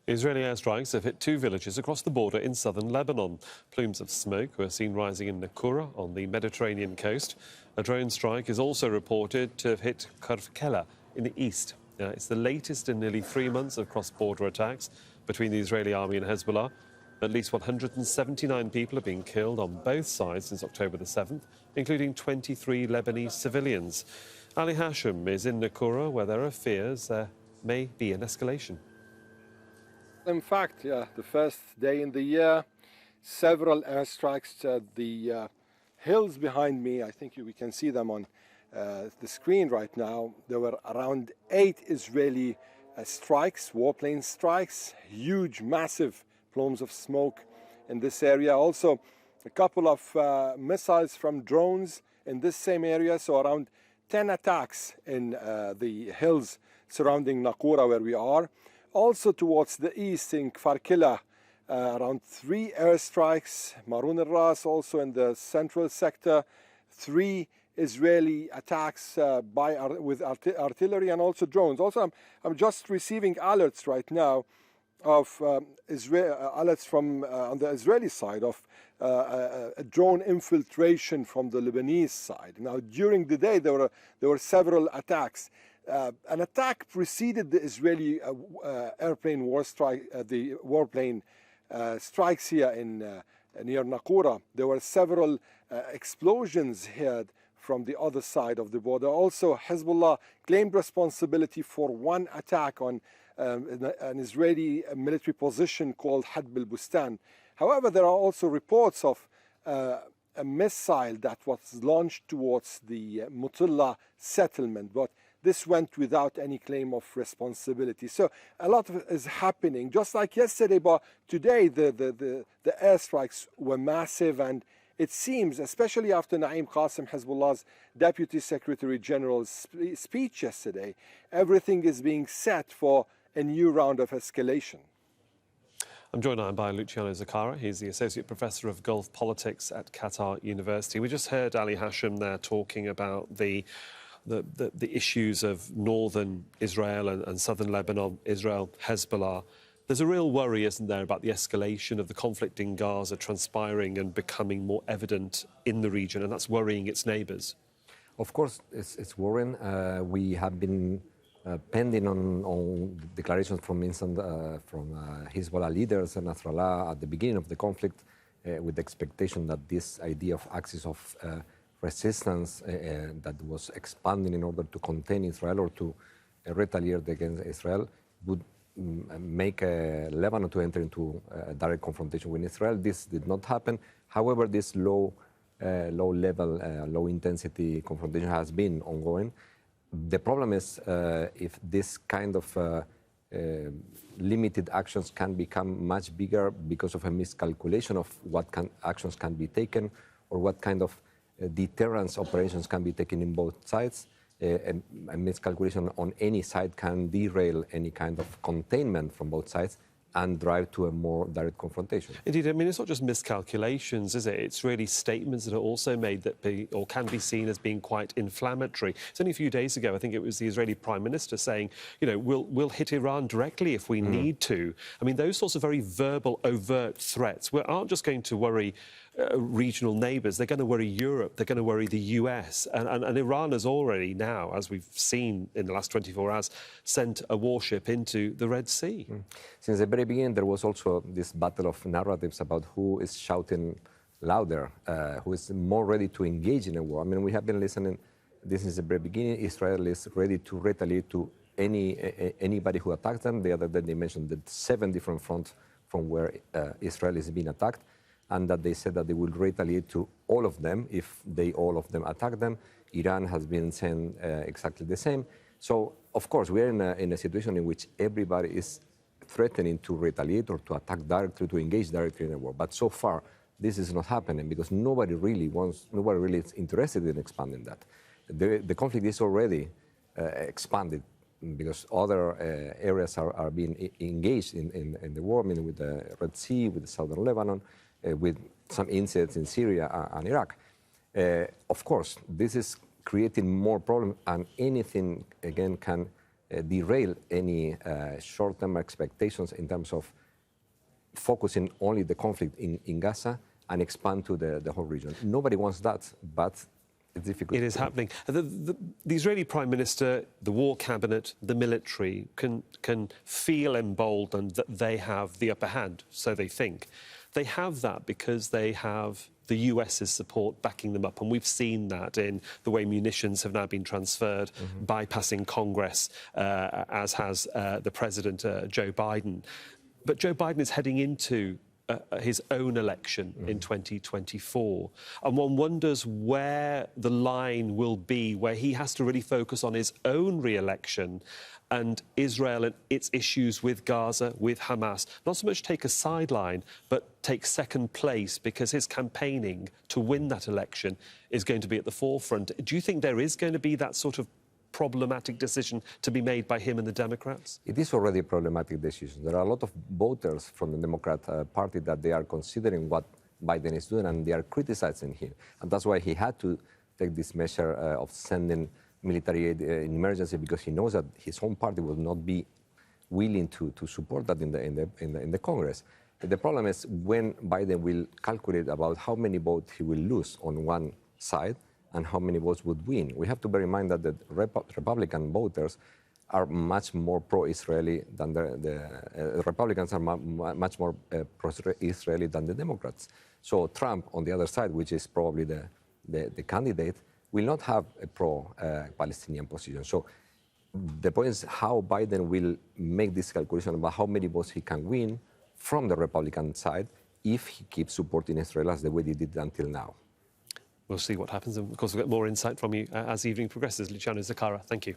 Israeli airstrikes have hit two villages across the border in southern Lebanon. Plumes of smoke were seen rising in Naqoura on the Mediterranean coast. A drone strike is also reported to have hit Kfar Kila in the east. It's the latest in nearly 3 months of cross-border attacks between the Israeli army and Hezbollah. At least 179 people have been killed on both sides since October the 7th, including 23 Lebanese civilians. Ali Hashem is in Naqoura, where there are fears there may be an escalation. In fact, the first day in the year, several airstrikes. The hills behind me, I think we can see them on the screen right now. There were around 8 Israeli strikes, warplane strikes, huge, massive plumes of smoke in this area. Also, a couple of missiles from drones in this same area. So around 10 attacks in the hills surrounding Naqoura, where we are. Also towards the east in Kfar Kila, around 3 airstrikes, Maroun al-Ras also in the central sector, 3 Israeli attacks with artillery and also drones. Also, I'm just receiving alerts right now of alerts from on the Israeli side of a drone infiltration from the Lebanese side. Now, during the day, there were several attacks. An attack preceded the Israeli airplane the warplane strikes here in near Naqoura. There were several explosions heard from the other side of the border. Also, Hezbollah claimed responsibility for one attack on an Israeli military position called Hadb al-Bustan. However, there are also reports of a missile that was launched towards the Mutilla settlement, but this went without any claim of responsibility. So a lot is happening, just like yesterday, but today the airstrikes were massive, and it seems, especially after Naim Qasim, Hezbollah's Deputy Secretary General's speech yesterday, everything is being set for a new round of escalation. I'm joined now by Luciano Zaccara. He's the Associate Professor of Gulf Politics at Qatar University. We just heard Ali Hashem there talking about the issues of northern Israel and southern Lebanon, Israel, Hezbollah. There's a real worry, isn't there, about the escalation of the conflict in Gaza transpiring and becoming more evident in the region, and that's worrying its neighbours. Of course, it's worrying. We have been pending on declarations from Hezbollah leaders and Nasrallah at the beginning of the conflict, with the expectation that this idea of axis of resistance that was expanding in order to contain Israel or to retaliate against Israel would make Lebanon to enter into a direct confrontation with Israel. This did not happen. However, this low-level, low-intensity confrontation has been ongoing. The problem is if this kind of limited actions can become much bigger because of a miscalculation of what actions can be taken or what kind of deterrence operations can be taken in both sides. A miscalculation on any side can derail any kind of containment from both sides and drive to a more direct confrontation. Indeed, I mean, it's not just miscalculations, is it? It's really statements that are also made that can be seen as being quite inflammatory. It's only a few days ago, I think it was the Israeli Prime Minister saying, you know, we'll hit Iran directly if we need to. I mean, those sorts of very verbal, overt threats aren't just going to worry regional neighbours, they're going to worry Europe, they're going to worry the US. And Iran has already now, as we've seen in the last 24 hours, sent a warship into the Red Sea. Since the very beginning, there was also this battle of narratives about who is shouting louder, who is more ready to engage in a war. I mean, we have been listening, this is the very beginning, Israel is ready to retaliate to anybody who attacks them. The other day they mentioned that 7 different fronts from where Israel is being attacked, and that they said that they will retaliate to all of them if all of them attack them. Iran has been saying exactly the same. So, of course, we're in a situation in which everybody is threatening to retaliate or to attack directly, to engage directly in a war. But so far, this is not happening because nobody really is interested in expanding that. The conflict is already expanded because other areas are being engaged in the war, I mean, with the Red Sea, with the southern Lebanon, with some incidents in Syria and Iraq. Of course, this is creating more problems, and anything, again, can derail any short-term expectations in terms of focusing only the conflict in Gaza and expand to the whole region. Nobody wants that, but it's difficult. It is happening. The Israeli Prime Minister, the war cabinet, the military can feel emboldened that they have the upper hand, so they think. They have that because they have the US's support backing them up. And we've seen that in the way munitions have now been transferred, bypassing Congress, as has the President, Joe Biden. But Joe Biden is heading into his own election in 2024. And one wonders where the line will be, where he has to really focus on his own re-election and Israel and its issues with Gaza, with Hamas. Not so much take a sideline, but take second place, because his campaigning to win that election is going to be at the forefront. Do you think there is going to be that sort of problematic decision to be made by him and the Democrats? It is already a problematic decision. There are a lot of voters from the Democrat Party that they are considering what Biden is doing, and they are criticizing him. And that's why he had to take this measure of sending military aid in emergency, because he knows that his own party will not be willing to support that in the Congress. The problem is when Biden will calculate about how many votes he will lose on one side and how many votes would win. We have to bear in mind that the Republican voters are much more pro-Israeli than the Republicans are much more pro-Israeli than the Democrats. So Trump, on the other side, which is probably the candidate, will not have a pro-Palestinian position. So the point is how Biden will make this calculation about how many votes he can win from the Republican side if he keeps supporting Israel as the way he did until now. We'll see what happens. And of course, we'll get more insight from you as the evening progresses. Luciano Zaccara, thank you.